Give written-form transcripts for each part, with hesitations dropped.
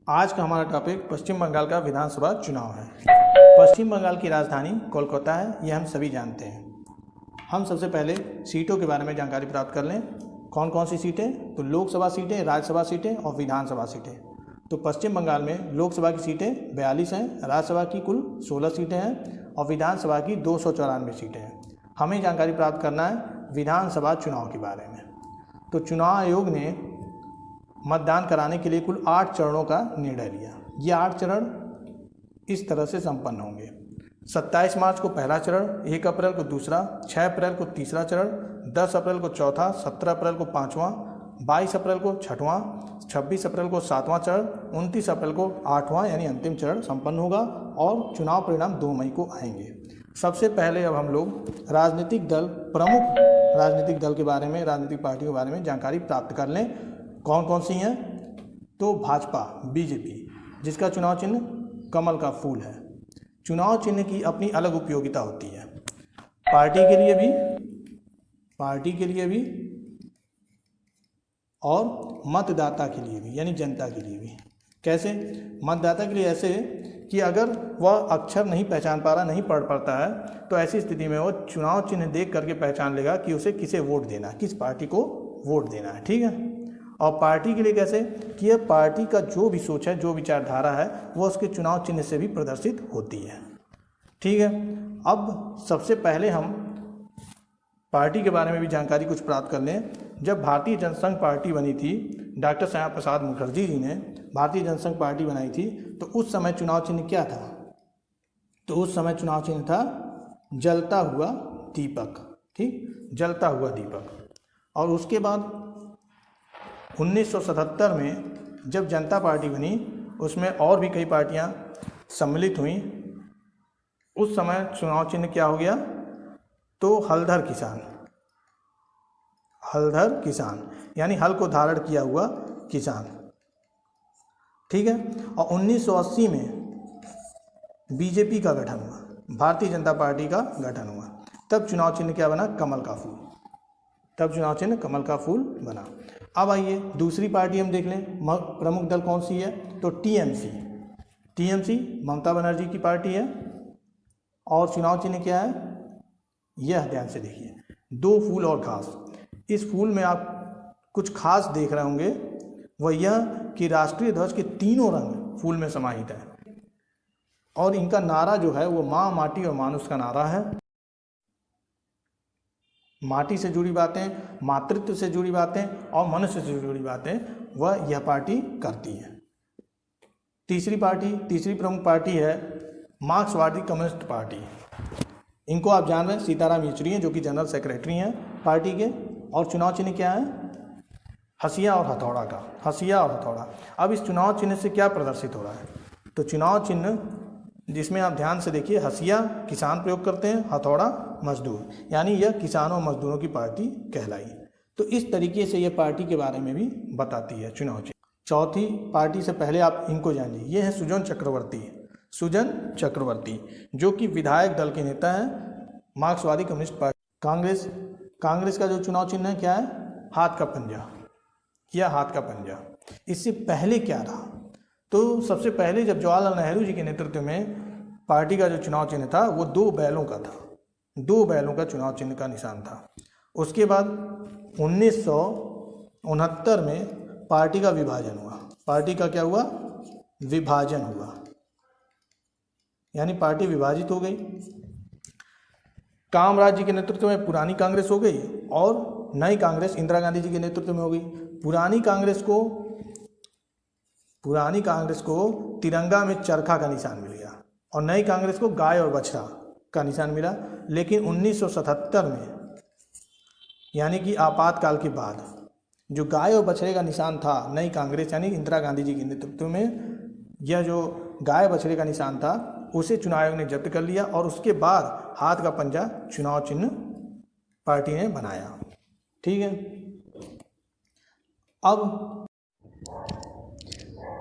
आज का हमारा टॉपिक पश्चिम बंगाल का विधानसभा चुनाव है। पश्चिम बंगाल की राजधानी कोलकाता है, यह हम सभी जानते हैं। हम सबसे पहले सीटों के बारे में जानकारी प्राप्त कर लें। कौन कौन सी सीटें? तो लोकसभा सीटें, राज्यसभा सीटें और विधानसभा सीटें। तो पश्चिम बंगाल में लोकसभा की सीटें 42 हैं, राज्यसभा की कुल 16 सीटें हैं और विधानसभा की 294 सीटें हैं। हमें जानकारी प्राप्त करना है विधानसभा चुनाव के बारे में। तो चुनाव आयोग ने मतदान कराने के लिए कुल 8 चरणों का निर्णय लिया। ये 8 चरण इस तरह से संपन्न होंगे। 27 मार्च को पहला चरण, 1 अप्रैल को दूसरा, 6 अप्रैल को तीसरा चरण, 10 अप्रैल को चौथा, 17 अप्रैल को पाँचवां, 22 अप्रैल को छठवां, 26 अप्रैल को सातवां चरण, 29 अप्रैल को आठवां यानी अंतिम चरण संपन्न होगा और चुनाव परिणाम 2 मई को आएंगे। सबसे पहले अब हम लोग राजनीतिक दल, प्रमुख राजनीतिक दल के बारे में, राजनीतिक पार्टियों के बारे में जानकारी प्राप्त कर लें। कौन कौन सी हैं? तो भाजपा, बीजेपी, जिसका चुनाव चिन्ह कमल का फूल है। चुनाव चिन्ह की अपनी अलग उपयोगिता होती है, पार्टी के लिए भी और मतदाता के लिए भी, यानी जनता के लिए भी। कैसे? मतदाता के लिए ऐसे कि अगर वह अक्षर नहीं पहचान पा रहा, नहीं पढ़ पाता है, तो ऐसी स्थिति में वो चुनाव चिन्ह देख करके पहचान लेगा कि उसे किसे वोट देना है, किस पार्टी को वोट देना है। ठीक है। और पार्टी के लिए कैसे कि यह पार्टी का जो भी सोच है, जो विचारधारा है, वो उसके चुनाव चिन्ह से भी प्रदर्शित होती है। ठीक है। अब सबसे पहले हम पार्टी के बारे में भी जानकारी कुछ प्राप्त कर लें। जब भारतीय जनसंघ पार्टी बनी थी, डॉक्टर श्यामा प्रसाद मुखर्जी जी ने भारतीय जनसंघ पार्टी बनाई थी, तो उस समय चुनाव चिन्ह क्या था? तो उस समय चुनाव चिन्ह था जलता हुआ दीपक। ठीक, जलता हुआ दीपक। और उसके बाद 1977 में जब जनता पार्टी बनी, उसमें और भी कई पार्टियां सम्मिलित हुई। उस समय चुनाव चिन्ह क्या हो गया? तो हलधर किसान, यानी हल को धारण किया हुआ किसान। ठीक है। और 1980 में बीजेपी का गठन हुआ, भारतीय जनता पार्टी का गठन हुआ। तब चुनाव चिन्ह क्या बना? कमल का फूल। तब चुनाव चिन्ह कमल का फूल बना। अब आइए दूसरी पार्टी हम देख लें। प्रमुख दल कौन सी है? तो टीएमसी ममता बनर्जी की पार्टी है। और चुनाव चिन्ह क्या है? यह ध्यान से देखिए, 2 फूल और घास। इस फूल में आप कुछ खास देख रहे होंगे, वह यह कि राष्ट्रीय ध्वज के तीनों रंग फूल में समाहित है। और इनका नारा जो है वो माँ, माटी और मानुष का नारा है। माटी से जुड़ी बातें, मातृत्व से जुड़ी बातें और मनुष्य से जुड़ी बातें वह यह पार्टी करती है। तीसरी प्रमुख पार्टी है मार्क्सवादी कम्युनिस्ट पार्टी। इनको आप जान रहे हैं, सीताराम येचुरी हैं, जो कि जनरल सेक्रेटरी हैं पार्टी के। और चुनाव चिन्ह क्या है? हंसिया और हथौड़ा। अब इस चुनाव चिन्ह से क्या प्रदर्शित हो रहा है? तो चुनाव चिन्ह जिसमें आप ध्यान से देखिए, हंसिया किसान प्रयोग करते हैं, हथौड़ा मजदूर, यानी यह किसानों और मजदूरों की पार्टी कहलाई। तो इस तरीके से यह पार्टी के बारे में भी बताती है चुनाव चिन्ह। चौथी पार्टी से पहले आप इनको जानिए, ये है सुजन चक्रवर्ती, जो कि विधायक दल के नेता हैं, मार्क्सवादी कम्युनिस्ट पार्टी। कांग्रेस का जो चुनाव चिन्ह है क्या है? हाथ का पंजा। इससे पहले क्या रहा? तो सबसे पहले जब जवाहरलाल नेहरू जी के नेतृत्व में पार्टी का जो चुनाव चिन्ह था वो 2 बैलों का था। 2 बैलों का चुनाव चिन्ह का निशान था। उसके बाद 1969 में पार्टी का विभाजन हुआ। पार्टी का क्या हुआ? विभाजन हुआ, यानी पार्टी विभाजित हो गई। कामराज जी के नेतृत्व में पुरानी कांग्रेस हो गई और नई कांग्रेस इंदिरा गांधी जी के नेतृत्व में हो गई। पुरानी कांग्रेस को तिरंगा में चरखा का निशान मिल गया और नई कांग्रेस को गाय और बछड़ा का निशान मिला। लेकिन 1977 में, यानी कि आपातकाल के बाद, जो गाय और बछड़े का निशान था, नई कांग्रेस यानी इंदिरा गांधी जी के नेतृत्व में, यह जो गाय बछड़े का निशान था उसे चुनाव आयोग ने जब्त कर लिया और उसके बाद हाथ का पंजा चुनाव चिन्ह पार्टी ने बनाया। ठीक है। अब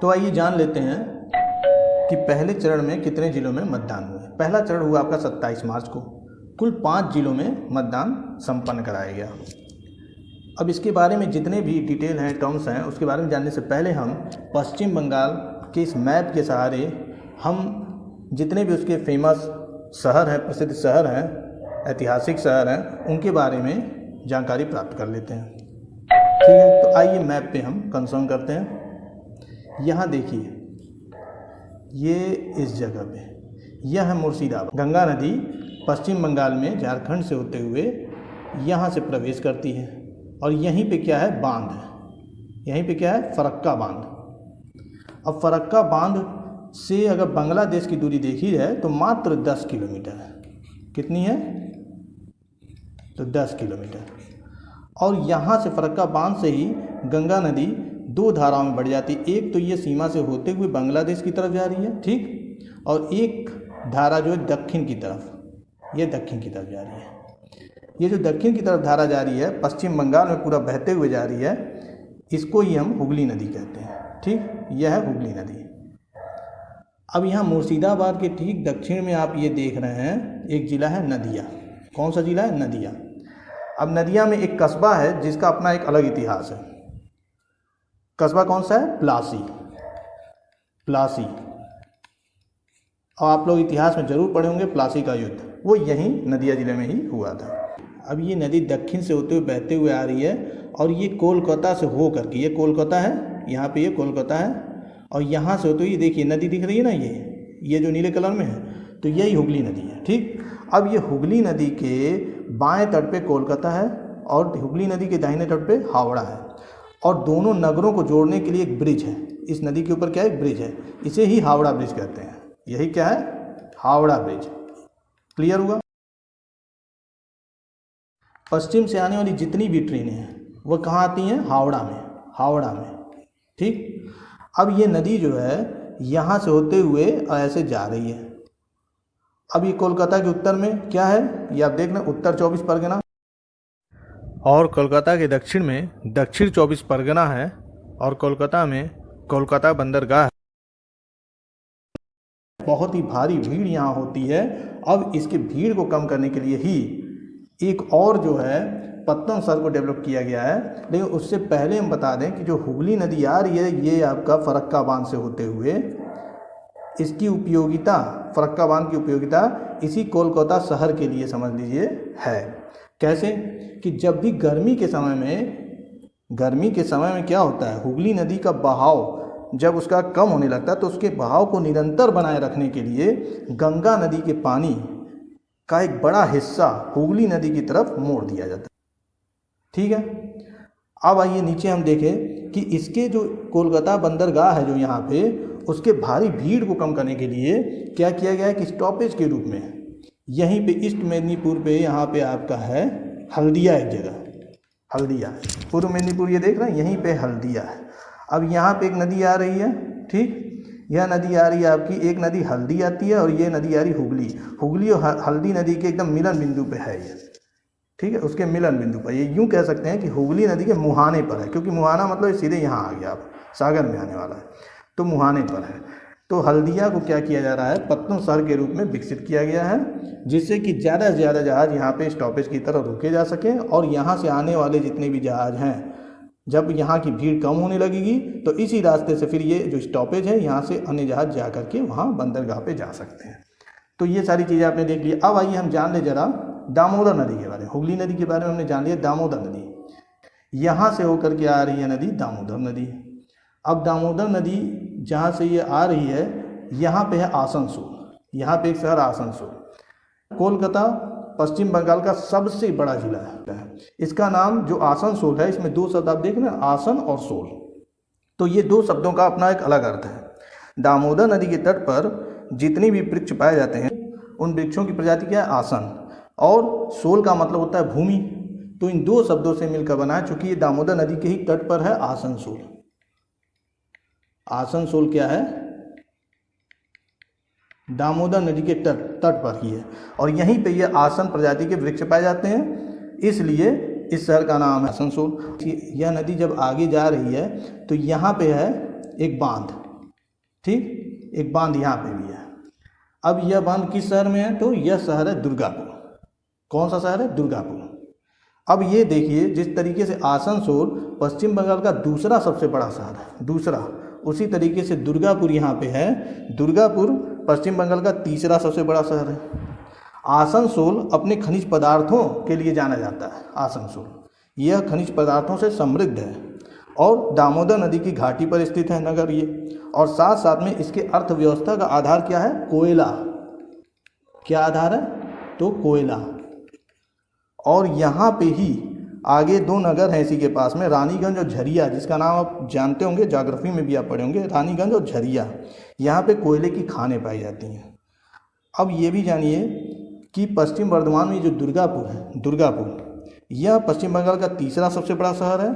तो आइए जान लेते हैं कि पहले चरण में कितने जिलों में मतदान हुए। पहला चरण हुआ आपका 27 मार्च को। कुल 5 जिलों में मतदान संपन्न कराया गया। अब इसके बारे में जितने भी डिटेल हैं, टर्म्स हैं, उसके बारे में जानने से पहले हम पश्चिम बंगाल कि इस मैप के सहारे हम जितने भी उसके फेमस शहर हैं, प्रसिद्ध शहर हैं, ऐतिहासिक शहर हैं, उनके बारे में जानकारी प्राप्त कर लेते हैं। ठीक है, तो आइए मैप पे हम कंसर्न करते हैं। यहाँ देखिए, ये इस जगह पे यह है मुर्शिदाबाद। गंगा नदी पश्चिम बंगाल में झारखंड से होते हुए यहाँ से प्रवेश करती है और यहीं पे क्या है, बांध है। यहीं पे क्या है, फरक्का बांध। अब फरक्का बांध से अगर बांग्लादेश की दूरी देखी जाए तो मात्र 10 किलोमीटर है। कितनी है, तो 10 किलोमीटर। और यहाँ से फरक्का बांध से ही गंगा नदी दो धाराओं में बढ़ जाती है। एक तो ये सीमा से होते हुए बांग्लादेश की तरफ जा रही है, ठीक, और एक धारा जो है दक्षिण की तरफ, ये दक्षिण की तरफ जा रही है। ये जो दक्षिण की तरफ धारा जा रही है, पश्चिम बंगाल में पूरा बहते हुए जा रही है, इसको ही हम हुगली नदी कहते हैं। ठीक, यह है हुगली नदी। अब यहाँ मुर्शिदाबाद के ठीक दक्षिण में आप ये देख रहे हैं एक ज़िला है नदिया। कौन सा ज़िला है, नदिया। अब नदिया में एक कस्बा है जिसका अपना एक अलग इतिहास है। कस्बा कौन सा है, प्लासी। प्लासी, और आप लोग इतिहास में जरूर पढ़े होंगे प्लासी का युद्ध, वो यहीं नदिया ज़िले में ही हुआ था। अब ये नदी दक्षिण से होते हुए बहते हुए आ रही है और ये कोलकाता से हो करके, ये कोलकाता है, यहाँ पे ये कोलकाता है, और यहाँ से होते हुए देखिए नदी दिख रही है ना, ये जो नीले कलर में है, तो यही हुगली नदी है। ठीक, अब ये हुगली नदी के बाएं तट पे कोलकाता है और हुगली नदी के दाहिने तट पे हावड़ा है, और दोनों नगरों को जोड़ने के लिए एक ब्रिज है। इस नदी के ऊपर क्या है, एक ब्रिज है, इसे ही हावड़ा ब्रिज कहते हैं। यही क्या है, हावड़ा ब्रिज। क्लियर हुआ। पश्चिम से आने वाली जितनी भी ट्रेनें हैं वो कहाँ आती हैं, हावड़ा में, हावड़ा में। ठीक, अब ये नदी जो है यहाँ से होते हुए ऐसे जा रही है। अब ये कोलकाता के उत्तर में क्या है, ये आप देख रहे हैं, उत्तर 24 परगना, और कोलकाता के दक्षिण में दक्षिण 24 परगना है, और कोलकाता में कोलकाता बंदरगाह है। बहुत ही भारी भीड़ यहाँ होती है। अब इसके भीड़ को कम करने के लिए ही एक और जो है पत्तन सर को डेवलप किया गया है। लेकिन उससे पहले हम बता दें कि जो हुगली नदी आ रही है, ये आपका फरक्का बांध से होते हुए, इसकी उपयोगिता, फरक्का बांध की उपयोगिता इसी कोलकाता शहर के लिए समझ लीजिए है। कैसे कि जब भी गर्मी के समय में क्या होता है, हुगली नदी का बहाव जब उसका कम होने लगता है तो उसके बहाव को निरंतर बनाए रखने के लिए गंगा नदी के पानी का एक बड़ा हिस्सा हुगली नदी की तरफ मोड़ दिया जाता है। ठीक है, अब आइए नीचे हम देखें कि इसके जो कोलकाता बंदरगाह है जो यहाँ पे, उसके भारी भीड़ को कम करने के लिए क्या किया गया है कि स्टॉपेज के रूप में यहीं पे ईस्ट मेदिनीपुर पे यहाँ पे आपका है हल्दिया, एक जगह हल्दिया, पूर्व मेदिनीपुर ये देख रहे हैं, यहीं पे हल्दिया है। अब यहाँ पे एक नदी आ रही है, ठीक, यह नदी आ रही है आपकी, एक नदी हल्दी आती है और ये नदी आ रही हुगली और हल्दी नदी के एकदम मिलन बिंदु पे है ये। ठीक है, उसके मिलन बिंदु पर, ये यूँ कह सकते हैं कि हुगली नदी के मुहाने पर है, क्योंकि मुहाना मतलब सीधे यहाँ आ गया, आप सागर में आने वाला है, तो मुहाने पर है। तो हल्दिया को क्या किया जा रहा है, पत्तन शहर के रूप में विकसित किया गया है, जिससे कि ज़्यादा से ज़्यादा जहाज़ यहाँ पे स्टॉपेज की तरफ रुके जा सकें, और यहाँ से आने वाले जितने भी जहाज़ हैं, जब यहाँ की भीड़ कम होने लगेगी तो इसी रास्ते से फिर ये जो स्टॉपेज है यहाँ से अन्य जहाज़ जा करके वहाँ बंदरगाह पे जा सकते हैं। तो ये सारी चीज़ें आपने देख ली। अब आइए हम जान ले जरा दामोदर नदी के बारे में। हुगली नदी के बारे में हमने जान लिया, दामोदर नदी यहाँ से होकर के आ रही है नदी दामोदर नदी। अब दामोदर नदी जहाँ से ये आ रही है, यहाँ पे है आसनसोल, यहाँ पे एक शहर आसनसोल। कोलकाता पश्चिम बंगाल का सबसे बड़ा जिला है। इसका नाम जो आसनसोल है, इसमें दो शब्द आप देख रहे हैं, आसन और सोल, तो ये दो शब्दों का अपना एक अलग अर्थ है। दामोदर नदी के तट पर जितने भी वृक्ष पाए जाते हैं उन वृक्षों की प्रजाति क्या है, आसन, और सोल का मतलब होता है भूमि। तो इन दो शब्दों से मिलकर बना है, चूंकि ये दामोदर नदी के ही तट पर है आसनसोल। आसनसोल क्या है, दामोदर नदी के तट पर ही है, और यहीं पे ये आसन प्रजाति के वृक्ष पाए जाते हैं, इसलिए इस शहर का नाम है आसनसोल। यह नदी जब आगे जा रही है तो यहाँ पे है एक बांध, ठीक, एक बांध यहाँ पे भी है। अब यह बांध किस शहर में है, तो यह शहर है दुर्गापुर। कौन सा शहर है, दुर्गापुर। अब ये देखिए जिस तरीके से आसनसोल पश्चिम बंगाल का दूसरा सबसे बड़ा शहर है, दूसरा, उसी तरीके से दुर्गापुर यहाँ पे है। दुर्गापुर पश्चिम बंगाल का तीसरा सबसे बड़ा शहर है। आसनसोल अपने खनिज पदार्थों के लिए जाना जाता है। आसनसोल यह खनिज पदार्थों से समृद्ध है और दामोदर नदी की घाटी पर स्थित है नगर ये। और साथ साथ में इसके अर्थव्यवस्था का आधार क्या है? कोयला। क्या आधार है? तो कोयला। और यहाँ पे ही आगे दो नगर हैं इसी के पास में, रानीगंज और झरिया, जिसका नाम आप जानते होंगे, ज्योग्राफी में भी आप पढ़े होंगे, रानीगंज और झरिया। यहाँ पे कोयले की खानें पाई जाती हैं। अब ये भी जानिए कि पश्चिम बर्धमान में जो दुर्गापुर है, दुर्गापुर यह पश्चिम बंगाल का तीसरा सबसे बड़ा शहर है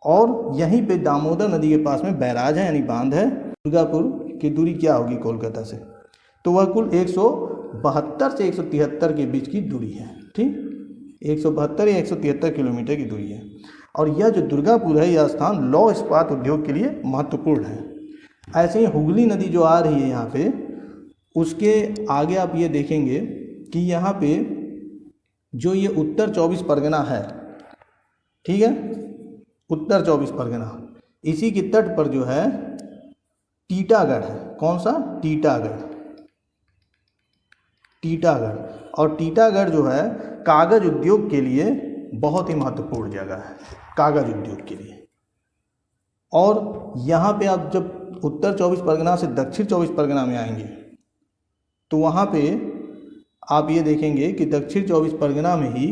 और यहीं पे दामोदर नदी के पास में बैराज है यानी बांध है। दुर्गापुर की दूरी क्या होगी कोलकाता से? तो वह कुल 172 से 173 के बीच की दूरी है। ठीक, 172 या 173 किलोमीटर की दूरी है। और यह जो दुर्गापुर है यह स्थान लौह इस्पात उद्योग के लिए महत्वपूर्ण है। ऐसे ही हुगली नदी जो आ रही है यहाँ पे, उसके आगे आप ये देखेंगे कि यहाँ पे जो ये उत्तर 24 परगना है, ठीक है, उत्तर 24 परगना, इसी के तट पर जो है टीटागढ़ है। कौन सा? टीटागढ़। टीटागढ़। और टीटागढ़ जो है कागज़ उद्योग के लिए बहुत ही महत्वपूर्ण जगह है, कागज़ उद्योग के लिए। और यहाँ पे आप जब उत्तर 24 परगना से दक्षिण 24 परगना में आएंगे तो वहाँ पे आप ये देखेंगे कि दक्षिण 24 परगना में ही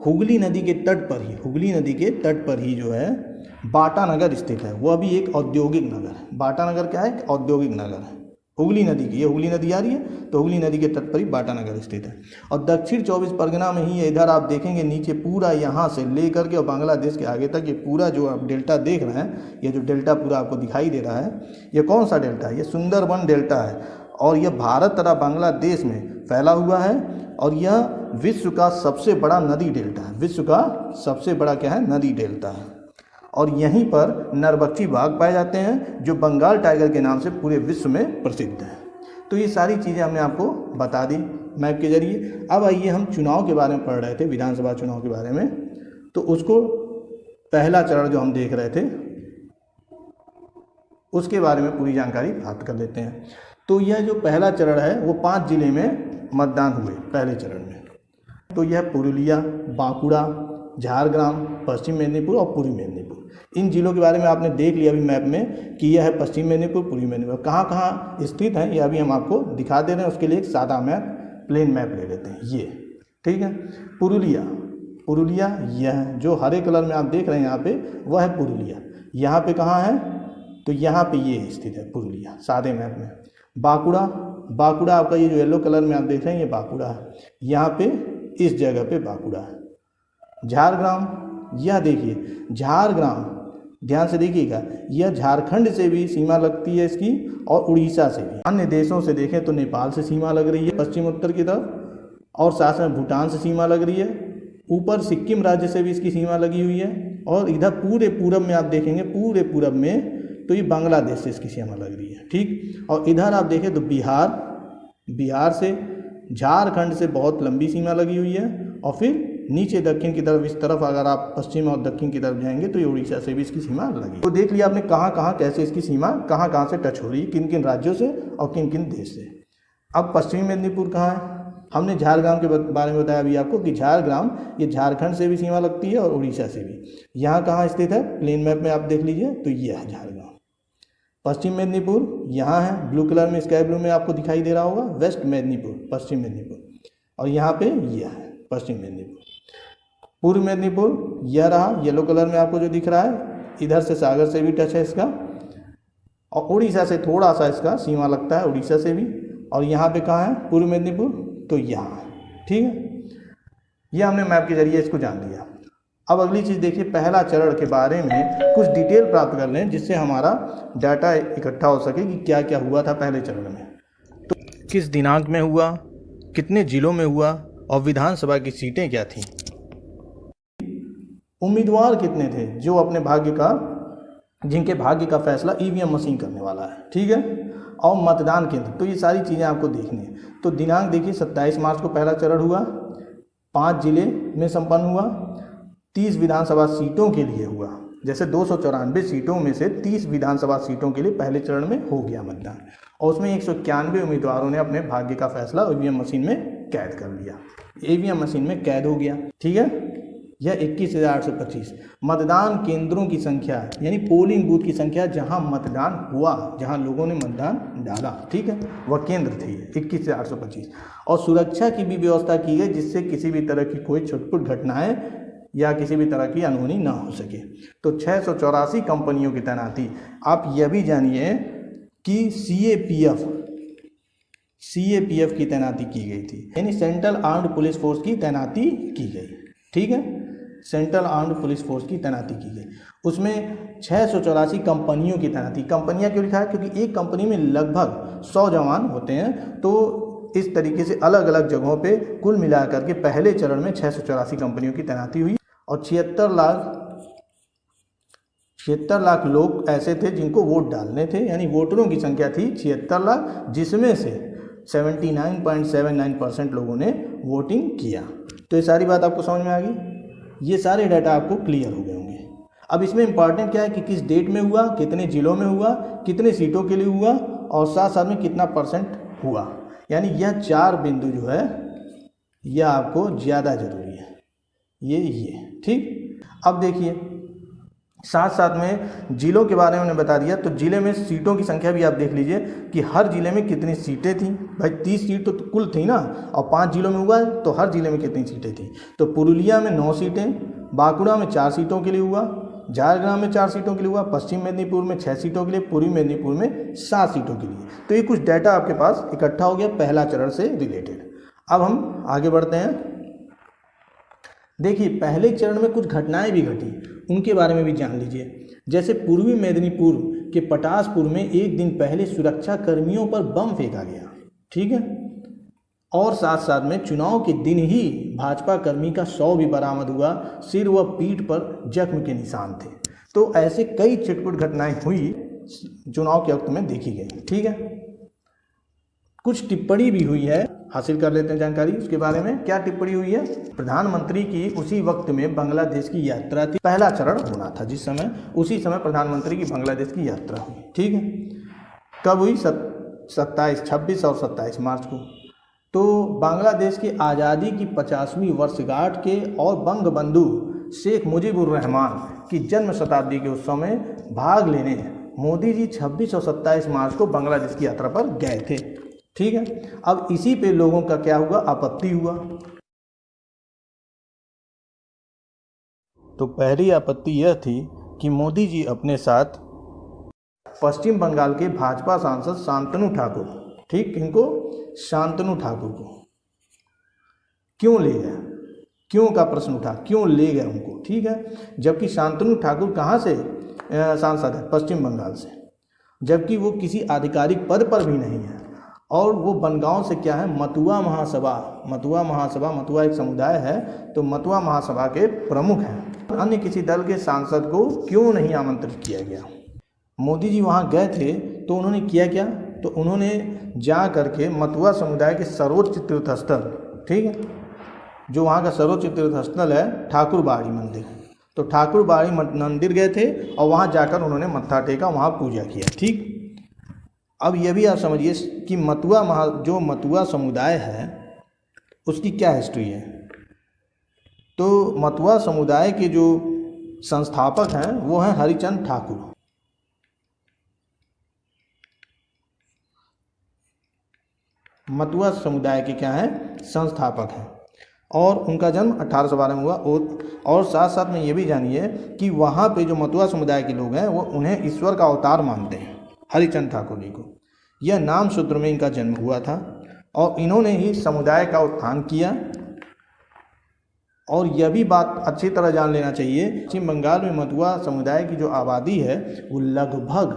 हुगली नदी के तट पर ही, हुगली नदी के तट पर ही जो है बाटा नगर स्थित है। वह भी एक औद्योगिक नगर है। बाटा नगर क्या है? औद्योगिक नगर है। हुगली नदी की, ये हुगली नदी आ रही है तो हुगली नदी के तट पर ही बाटा नगर स्थित है। और दक्षिण 24 परगना में ही इधर आप देखेंगे नीचे पूरा यहाँ से लेकर के और बांग्लादेश के आगे तक ये पूरा जो आप डेल्टा देख रहे हैं, ये जो डेल्टा पूरा आपको दिखाई दे रहा है, ये कौन सा डेल्टा है? ये सुंदरबन डेल्टा है। और यह भारत तथा बांग्लादेश में फैला हुआ है और यह विश्व का सबसे बड़ा नदी डेल्टा है। विश्व का सबसे बड़ा क्या है? नदी डेल्टा है। और यहीं पर नरबक्षी बाघ पाए जाते हैं जो बंगाल टाइगर के नाम से पूरे विश्व में प्रसिद्ध है। तो ये सारी चीज़ें हमने आपको बता दी मैप के जरिए। अब आइए हम चुनाव के बारे में पढ़ रहे थे, विधानसभा चुनाव के बारे में, तो उसको पहला चरण जो हम देख रहे थे उसके बारे में पूरी जानकारी प्राप्त कर लेते हैं। तो यह जो पहला चरण है वो 5 जिले में मतदान हुए पहले चरण में। तो यह पुरुलिया, बांकुड़ा, झारग्राम, पश्चिम मेदिनीपुर और पूर्वी मेदिनीपुर। इन जिलों के बारे में आपने देख लिया अभी मैप में कि यह है पश्चिम मेदिनीपुर, पूर्वी मेदिनीपुर। कहाँ कहाँ स्थित है यह अभी हम आपको दिखा दे रहे हैं। उसके लिए एक सादा मैप, प्लेन मैप ले लेते हैं ये, ठीक है। पुरुलिया, पुरुलिया यह जो हरे कलर में आप देख रहे हैं यहाँ पे, वह है पुरुलिया। यहाँ पे कहाँ है? तो यहाँ पे ये स्थित है पुरुलिया सादे मैप में। बांकुड़ा, बांकुड़ा आपका ये जो येलो कलर में आप देख रहे हैं ये बांकुड़ा है। यहाँ पे इस जगह पे बांकुड़ा है। झारग्राम, यह देखिए झारग्राम, ध्यान से देखिएगा, यह झारखंड से भी सीमा लगती है इसकी और उड़ीसा से भी। अन्य देशों से देखें तो नेपाल से सीमा लग रही है पश्चिम उत्तर की तरफ, और साथ में भूटान से सीमा लग रही है। ऊपर सिक्किम राज्य से भी इसकी सीमा लगी हुई है। और इधर पूरे पूरब में आप देखेंगे, पूरे पूरब में तो ये बांग्लादेश से इसकी सीमा लग रही है, ठीक। और इधर आप देखें तो बिहार, बिहार से, झारखंड से बहुत लंबी सीमा लगी हुई है। और फिर नीचे दक्षिण की तरफ, इस तरफ अगर आप पश्चिम और दक्षिण की तरफ जाएंगे तो ये उड़ीसा से भी इसकी सीमा लगी। तो देख लिया आपने कहाँ कहाँ कैसे इसकी सीमा कहाँ कहाँ से टच हो रही है, किन किन राज्यों से और किन किन देश से। अब पश्चिमी मेदिनीपुर कहाँ है? हमने झारग्राम के बारे में बताया अभी आपको कि झारग्राम ये झारखंड से भी सीमा लगती है और उड़ीसा से भी। यहाँ कहाँ स्थित है? प्लेन मैप में आप देख लीजिए तो ये है झारग्राम। पश्चिम मेदिनीपुर यहाँ है, ब्लू कलर में, स्काई ब्लू में आपको दिखाई दे रहा होगा, वेस्ट मेदिनीपुर, पश्चिम मेदिनीपुर। और यहाँ पे यह है पश्चिम मेदिनीपुर। पूर्व मेदिनीपुर यह रहा, येलो कलर में आपको जो दिख रहा है, इधर से सागर से भी टच है इसका, और उड़ीसा से थोड़ा सा इसका सीमा लगता है, उड़ीसा से भी। और यहाँ पे कहाँ है पूर्व मेदिनीपुर? तो यहाँ है, ठीक है। यह हमने मैप के जरिए इसको जान लिया। अब अगली चीज़ देखिए, पहला चरण के बारे में कुछ डिटेल प्राप्त कर लें जिससे हमारा डाटा इकट्ठा हो सके कि क्या क्या हुआ था पहले चरण में। तो किस दिनांक में हुआ, कितने जिलों में हुआ और विधानसभा की सीटें क्या थीं, उम्मीदवार कितने थे जो अपने भाग्य का, जिनके भाग्य का फैसला ईवीएम मशीन करने वाला है, ठीक है। और मतदान केंद्र, तो ये सारी चीज़ें आपको देखनी है। तो दिनांक देखिए 27 मार्च को पहला चरण हुआ, 5 जिले में संपन्न हुआ, 30 विधानसभा सीटों के लिए हुआ, जैसे 294 सीटों में से 30 विधानसभा सीटों के लिए पहले चरण में हो गया मतदान और उसमें 191 उम्मीदवारों ने अपने भाग्य का फैसला ईवीएम मशीन में कैद कर लिया। ईवीएम मशीन में कैद हो गया, ठीक है। यह 21,825 मतदान केंद्रों की संख्या यानी पोलिंग बूथ की संख्या जहां मतदान हुआ, जहां लोगों ने मतदान डाला, ठीक है, वह केंद्र थी 21,825। और सुरक्षा की भी व्यवस्था की गई जिससे किसी भी तरह की कोई छुटपुट घटनाएं या किसी भी तरह की अनहोनी ना हो सके। तो 684 कंपनियों की तैनाती। आप यह भी जानिए कि सीएपीएफ की तैनाती की गई थी, यानी सेंट्रल आर्म्ड पुलिस फोर्स की तैनाती की गई, ठीक है, सेंट्रल आर्म्ड पुलिस फोर्स की तैनाती की गई। उसमें 684 कंपनियों की तैनाती। कंपनियां क्यों लिखा है? क्योंकि एक कंपनी में लगभग 100 जवान होते हैं, तो इस तरीके से अलग अलग जगहों पे कुल मिलाकर के पहले चरण में 684 कंपनियों की तैनाती हुई और 76 लाख लोग ऐसे थे जिनको वोट डालने थे, यानी वोटरों की संख्या थी 76 लाख, जिसमें से 79.79% लोगों ने वोटिंग किया। तो ये सारी बात आपको समझ में आ गई, ये सारे डाटा आपको क्लियर हो गए होंगे। अब इसमें इंपॉर्टेंट क्या है कि किस डेट में हुआ, कितने जिलों में हुआ, कितने सीटों के लिए हुआ और साथ साथ में कितना % हुआ, यानी यह 4 बिंदु जो है यह आपको ज़्यादा ज़रूरी है, ये ठीक। अब देखिए साथ साथ में जिलों के बारे में उन्होंने बता दिया, तो जिले में सीटों की संख्या भी आप देख लीजिए कि हर जिले में कितनी सीटें थी। भाई 30 सीट तो कुल थी ना, और 5 जिलों में हुआ है तो हर जिले में कितनी सीटें थी। तो पुरुलिया में 9 सीटें, बांकुड़ा में 4 सीटों के लिए हुआ, झारग्राम में 4 सीटों के लिए हुआ, पश्चिम मेदिनीपुर में 6 सीटों के लिए, पूर्वी मेदिनीपुर में 7 सीटों के लिए। तो ये कुछ डाटा आपके पास इकट्ठा हो गया पहला चरण से रिलेटेड। अब हम आगे बढ़ते हैं। देखिए पहले चरण में कुछ घटनाएं भी घटी, उनके बारे में भी जान लीजिए। जैसे पूर्वी मेदिनीपुर के पटासपुर में एक दिन पहले सुरक्षा कर्मियों पर बम फेंका गया, ठीक है, और साथ साथ में चुनाव के दिन ही भाजपा कर्मी का शव भी बरामद हुआ, सिर व पीठ पर जख्म के निशान थे। तो ऐसे कई छिटपुट घटनाएं हुई चुनाव के वक्त में देखी गई, ठीक है। कुछ टिप्पणी भी हुई है, हासिल कर लेते हैं जानकारी उसके बारे में। क्या टिप्पणी हुई है? प्रधानमंत्री की उसी वक्त में बांग्लादेश की यात्रा थी, पहला चरण होना था जिस समय, उसी समय प्रधानमंत्री की बांग्लादेश की यात्रा हुई, ठीक है। कब हुई? 26 और 27 मार्च को। तो बांग्लादेश की आज़ादी की 50वीं वर्षगांठ के और बंगबंधु शेख मुजीबुर रहमान की जन्म शताब्दी के उस समय भाग लेने मोदी जी 26 और 27 मार्च को बांग्लादेश की यात्रा पर गए थे, ठीक है। अब इसी पे लोगों का क्या हुआ? आपत्ति हुआ। तो पहली आपत्ति यह थी कि मोदी जी अपने साथ पश्चिम बंगाल के भाजपा सांसद शांतनु ठाकुर, ठीक, इनको शांतनु ठाकुर को क्यों ले गए, क्यों का प्रश्न उठा, क्यों ले गए उनको, ठीक है। जबकि शांतनु ठाकुर कहाँ से सांसद है? पश्चिम बंगाल से, जबकि वो किसी आधिकारिक पद पर भी नहीं है और वो बनगांव से क्या है? मतुआ महासभा, मतुआ एक समुदाय है, तो मतुआ महासभा के प्रमुख हैं। अन्य किसी दल के सांसद को क्यों नहीं आमंत्रित किया गया? मोदी जी वहाँ गए थे तो उन्होंने किया क्या? तो उन्होंने जा करके मतुआ समुदाय के सर्वोच्च तीर्थस्थल, ठीक है, जो वहाँ का सर्वोच्च तीर्थस्थल है ठाकुरबाड़ी मंदिर, तो ठाकुरबाड़ी मंदिर गए थे और वहाँ जाकर उन्होंने मत्था टेका, वहाँ पूजा किया, ठीक। अब यह भी आप समझिए कि जो मतुआ समुदाय है उसकी क्या हिस्ट्री है। तो मतुआ समुदाय के जो संस्थापक हैं वो हैं हरिचंद ठाकुर। मतुआ समुदाय के क्या हैं? संस्थापक हैं और उनका जन्म 1812 में हुआ। और साथ साथ में ये भी जानिए कि वहाँ पे जो मतुआ समुदाय के लोग हैं वो उन्हें ईश्वर का अवतार मानते हैं, हरिचंद ठाकुर जी को। यह नाम सूत्र में इनका जन्म हुआ था और इन्होंने ही समुदाय का उत्थान किया। और यह भी बात अच्छी तरह जान लेना चाहिए, पश्चिम बंगाल में मतुआ समुदाय की जो आबादी है वो लगभग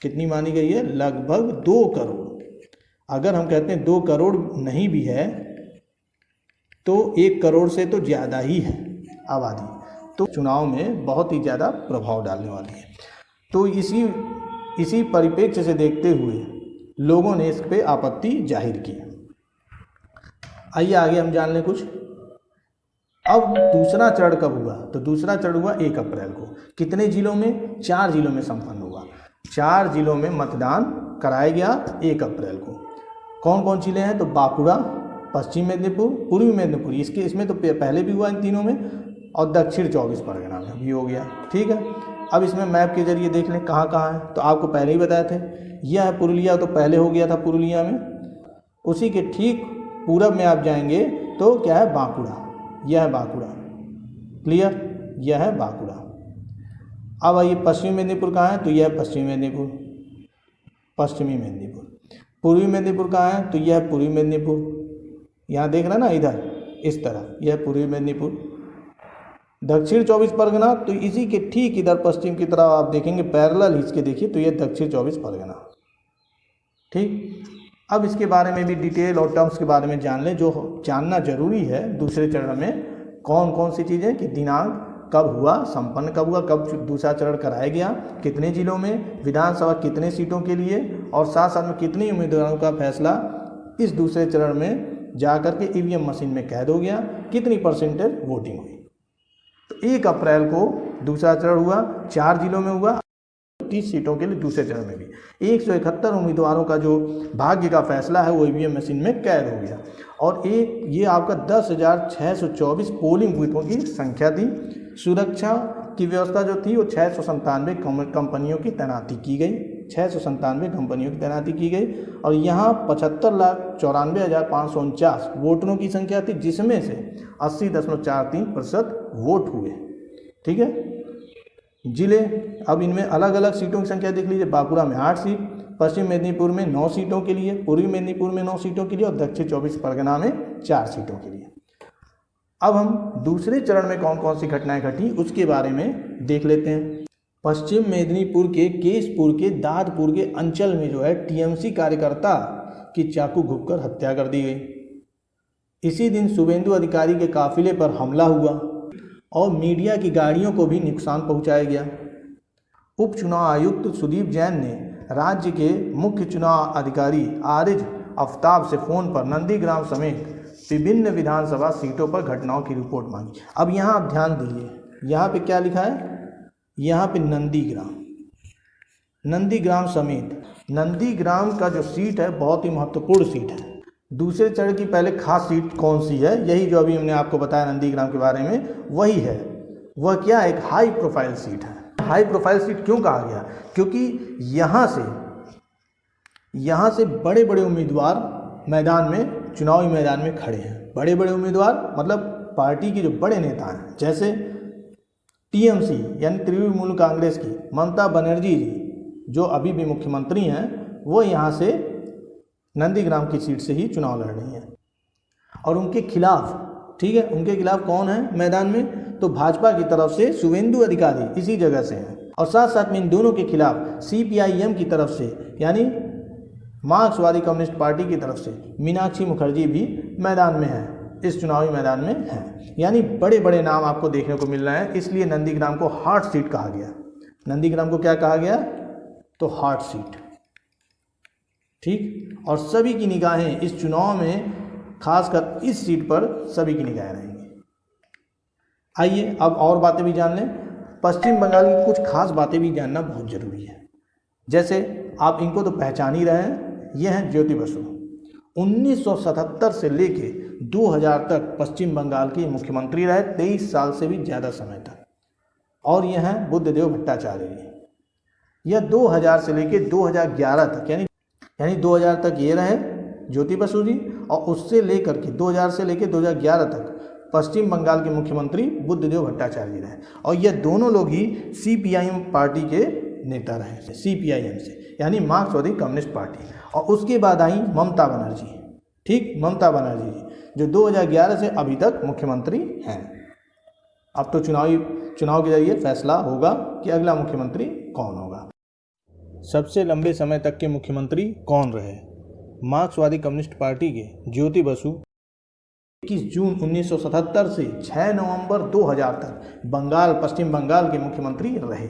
कितनी मानी गई है? लगभग 2 करोड़। अगर हम कहते हैं 2 करोड़ नहीं भी है तो 1 करोड़ से तो ज़्यादा ही है आबादी, तो चुनाव में बहुत ही ज़्यादा प्रभाव डालने वाली है। तो इसी परिप्रेक्ष्य से देखते हुए लोगों ने इस पे आपत्ति जाहिर की। आइए आगे हम जान लें कुछ। अब दूसरा चरण कब हुआ? तो दूसरा चरण हुआ 1 अप्रैल को। कितने जिलों में? 4 जिलों में संपन्न हुआ। 4 जिलों में मतदान कराया गया 1 अप्रैल को। कौन कौन जिले हैं? तो बांकुड़ा, पश्चिम मेदिनीपुर, पूर्वी मेदिनीपुर, इसमें तो पहले भी हुआ इन तीनों में, और दक्षिण 24 परगना में भी हो गया। ठीक है, अब इसमें मैप के जरिए देख लें कहाँ कहाँ है। तो आपको पहले ही बताए थे, यह है पुरुलिया, तो पहले हो गया था पुरुलिया में। उसी के ठीक पूरब में आप जाएंगे तो क्या है? बांकुड़ा, यह है बांकुड़ा। क्लियर, यह है बांकुड़ा। अब आइए पश्चिमी मेदिनीपुर कहाँ है? तो यह है पश्चिमी मेदिनीपुर, पश्चिमी मेदिनीपुर। पूर्वी मेदिनीपुर कहाँ है? तो यह है पूर्वी मेदिनीपुर। यहाँ देख रहे हैं ना, इधर इस तरफ, यह है पूर्वी मेदिनीपुर। दक्षिण 24 परगना, तो इसी के ठीक इधर पश्चिम की तरफ आप देखेंगे, पैरेलल खींच के देखिए, तो यह दक्षिण 24 परगना। ठीक, अब इसके बारे में भी डिटेल और टर्म्स के बारे में जान लें, जो जानना जरूरी है दूसरे चरण में। कौन कौन सी चीज़ें कि दिनांक कब हुआ, संपन्न कब हुआ, कब दूसरा चरण कराया गया, कितने जिलों में, विधानसभा कितने सीटों के लिए, और साथ साथ में कितने उम्मीदवारों का फैसला इस दूसरे चरण में जा कर के ईवीएम मशीन में कैद हो गया, कितनी परसेंटेज वोटिंग हुई। तो 1 अप्रैल को दूसरा चरण हुआ, 4 जिलों में हुआ, 30 सीटों के लिए दूसरे चरण में भी 171 उम्मीदवारों का जो भाग्य का फैसला है वो ईवीएम मशीन में कैद हो गया। और ये आपका 10,624 पोलिंग बूथों की संख्या थी। सुरक्षा की व्यवस्था जो थी वो 697 कंपनियों की तैनाती की गई, 697 कंपनियों की तैनाती की गई। और यहाँ 75,94,549 वोटरों की संख्या थी, जिसमें से 80.43% वोट हुए। ठीक है, जिले, अब इनमें अलग अलग सीटों की संख्या देख लीजिए। बांकुड़ा में 8 सीट, पश्चिम मेदिनीपुर में 9 सीटों के लिए, पूर्वी मेदिनीपुर में 9 सीटों के लिए, और दक्षिण 24 परगना में 4 सीटों के लिए। अब हम दूसरे चरण में कौन कौन सी घटनाएं घटी उसके बारे में देख लेते हैं। पश्चिम मेदिनीपुर के केशपुर के दादपुर के अंचल में जो है टीएमसी कार्यकर्ता की चाकू घुपकर हत्या कर दी गई। इसी दिन शुभेंदु अधिकारी के काफिले पर हमला हुआ और मीडिया की गाड़ियों को भी नुकसान पहुंचाया गया। उपचुनाव आयुक्त सुदीप जैन ने राज्य के मुख्य चुनाव अधिकारी आरिज आफ्ताब से फ़ोन पर नंदीग्राम समेत विभिन्न विधानसभा सीटों पर घटनाओं की रिपोर्ट मांगी। अब यहाँ आप ध्यान दीजिए, यहाँ पे क्या लिखा है? यहाँ पे नंदीग्राम समेत। नंदीग्राम का जो सीट है बहुत ही महत्वपूर्ण सीट है। दूसरे चरण की पहले खास सीट कौन सी है? यही जो अभी हमने आपको बताया नंदीग्राम के बारे में, वही है। वह क्या, एक हाई प्रोफाइल सीट है। हाई प्रोफाइल सीट क्यों कहा गया? क्योंकि यहाँ से बड़े बड़े उम्मीदवार मैदान में, चुनावी मैदान में खड़े हैं। बड़े बड़े उम्मीदवार मतलब पार्टी के जो बड़े नेता हैं, जैसे टीएमसी यानी तृणमूल कांग्रेस की ममता बनर्जी जी, जो अभी भी मुख्यमंत्री हैं, वो यहाँ से नंदीग्राम की सीट से ही चुनाव लड़ रही हैं। और उनके खिलाफ, ठीक है, उनके खिलाफ कौन है मैदान में? तो भाजपा की तरफ से शुभेंदु अधिकारी इसी जगह से हैं। और साथ साथ में इन दोनों के खिलाफ सीपीआईएम की तरफ से यानी मार्क्सवादी कम्युनिस्ट पार्टी की तरफ से मीनाक्षी मुखर्जी भी मैदान में है, इस चुनावी मैदान में है। यानी बड़े बड़े नाम आपको देखने को मिल रहे हैं, इसलिए नंदीग्राम को हॉट सीट कहा गया। नंदीग्राम को क्या कहा गया? तो हॉट सीट। ठीक, और सभी की निगाहें इस चुनाव में, खासकर इस सीट पर सभी की निगाहें रहेंगी। आइए अब और बातें भी जान लें। पश्चिम बंगाल की कुछ खास बातें भी जानना बहुत ज़रूरी है। जैसे आप इनको तो पहचान ही रहे हैं, ये हैं ज्योति बसु। 1977 से लेके 2000 तक पश्चिम बंगाल के मुख्यमंत्री रहे, 23 साल से भी ज़्यादा समय तक। और ये हैं बुद्धदेव भट्टाचार्य जी। यह 2000 से लेके 2011 तक यानी 2000 तक ये रहे ज्योति बसु जी, और उससे लेकर के 2000 से लेके 2011 तक पश्चिम बंगाल के मुख्यमंत्री बुद्धदेव भट्टाचार्य जी रहे। और ये दोनों लोग ही सीपीआईएम पार्टी के नेता रहे, सीपीआईएम से यानी मार्क्सवादी कम्युनिस्ट पार्टी। और उसके बाद आई ममता बनर्जी। ठीक, ममता बनर्जी जी जो 2011 से अभी तक मुख्यमंत्री हैं। अब तो चुनाव के जरिए फैसला होगा कि अगला मुख्यमंत्री कौन होगा। सबसे लंबे समय तक के मुख्यमंत्री कौन रहे? मार्क्सवादी कम्युनिस्ट पार्टी के ज्योति बसु 21 जून 1977 से 6 नवंबर 2000 तक पश्चिम बंगाल के मुख्यमंत्री रहे।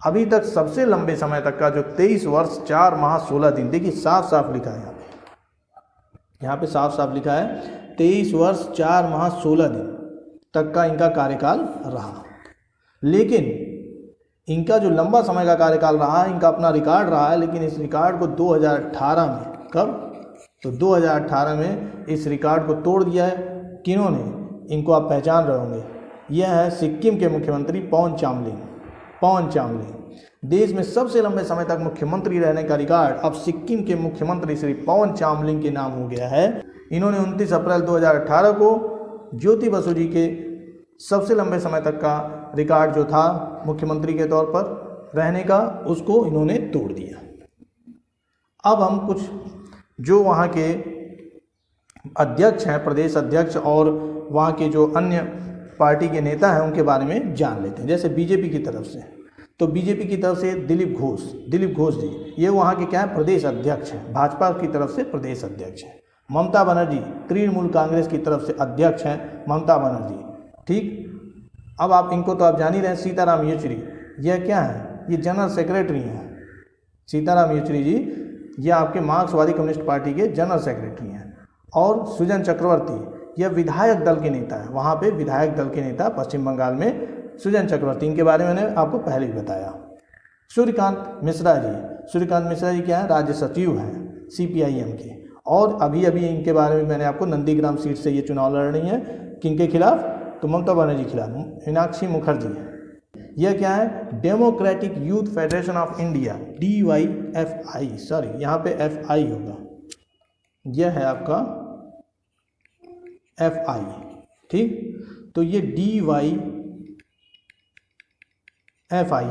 अभी तक सबसे लंबे समय तक का जो 23 वर्ष 4 माह 16 दिन, देखिए साफ साफ लिखा है यहाँ पे साफ साफ लिखा है 23 वर्ष 4 माह 16 दिन तक का इनका कार्यकाल रहा। लेकिन इनका जो लंबा समय का कार्यकाल रहा है, इनका अपना रिकॉर्ड रहा है, लेकिन इस रिकॉर्ड को 2018 में, कब, तो 2018 में इस रिकॉर्ड को तोड़ दिया है। किन्होंने? इनको आप पहचान रहे होंगे, यह है सिक्किम के मुख्यमंत्री पवन चामलिंग। पवन चामलिंग देश में सबसे लंबे समय तक मुख्यमंत्री रहने का रिकॉर्ड अब सिक्किम के मुख्यमंत्री श्री पवन चामलिंग के नाम हो गया है। इन्होंने 29 अप्रैल 2018 को ज्योति बसु जी के सबसे लंबे समय तक का रिकॉर्ड जो था मुख्यमंत्री के तौर पर रहने का, उसको इन्होंने तोड़ दिया। अब हम कुछ जो वहाँ के अध्यक्ष हैं, प्रदेश अध्यक्ष, और वहाँ के जो अन्य पार्टी के नेता हैं उनके बारे में जान लेते हैं। जैसे बीजेपी की तरफ से, तो बीजेपी की तरफ से दिलीप घोष जी, ये वहाँ के क्या है, प्रदेश अध्यक्ष हैं। भाजपा की तरफ से प्रदेश अध्यक्ष हैं। ममता बनर्जी तृणमूल कांग्रेस की तरफ से अध्यक्ष हैं ममता बनर्जी। ठीक, अब आप इनको तो आप जान ही रहे हैं। सीताराम येचुरी, यह क्या है, ये जनरल सेक्रेटरी हैं। सीताराम येचुरी जी ये आपके मार्क्सवादी कम्युनिस्ट पार्टी के जनरल सेक्रेटरी हैं। और सुजन चक्रवर्ती, यह विधायक दल के नेता है। वहाँ पे विधायक दल के नेता पश्चिम बंगाल में सुजन चक्रवर्ती, इनके बारे में मैंने आपको पहले ही बताया। सूर्यकांत मिश्रा जी क्या है, राज्य सचिव हैं CPIM के। और अभी इनके बारे में मैंने आपको नंदीग्राम सीट से ये चुनाव लड़ रही हैं। किनके खिलाफ? तो ममता बनर्जी खिलाफ। मीनाक्षी मुखर्जी, यह क्या है, democratic youth federation of India, DYFI, sorry यहाँ पे FI होगा, यह है आपका FI। ठीक, तो ये DYFI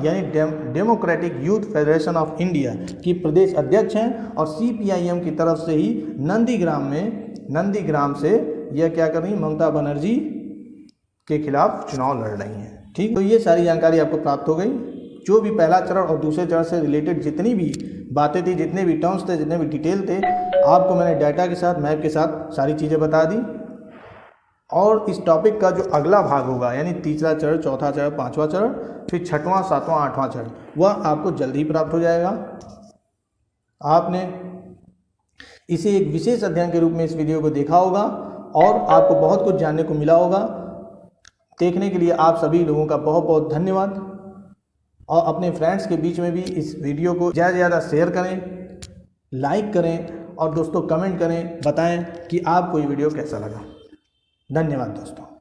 यानी democratic youth federation of India की प्रदेश अध्यक्ष हैं। और CPIM की तरफ से ही नंदीग्राम से यह क्या कर रही हैं, ममता बनर्जी के खिलाफ चुनाव लड़ रही हैं। ठीक, तो ये सारी जानकारी आपको प्राप्त हो गई। जो भी पहला चरण और दूसरे चरण से रिलेटेड जितनी भी बातें थी, जितने भी टर्म्स थे, जितने भी डिटेल थे, आपको मैंने डाटा के साथ, मैप के साथ सारी चीज़ें बता दी। और इस टॉपिक का जो अगला भाग होगा, यानी तीसरा चरण, चौथा चरण, पाँचवा चरण, फिर छठवां, सातवां, आठवां चरण, वह आपको जल्दी ही प्राप्त हो जाएगा। आपने इसे एक विशेष अध्ययन के रूप में इस वीडियो को देखा होगा और आपको बहुत कुछ जानने को मिला होगा। देखने के लिए आप सभी लोगों का बहुत बहुत धन्यवाद। और अपने फ्रेंड्स के बीच में भी इस वीडियो को ज़्यादा से ज़्यादा शेयर करें, लाइक करें और दोस्तों कमेंट करें, बताएं कि आपको ये वीडियो कैसा लगा। धन्यवाद दोस्तों।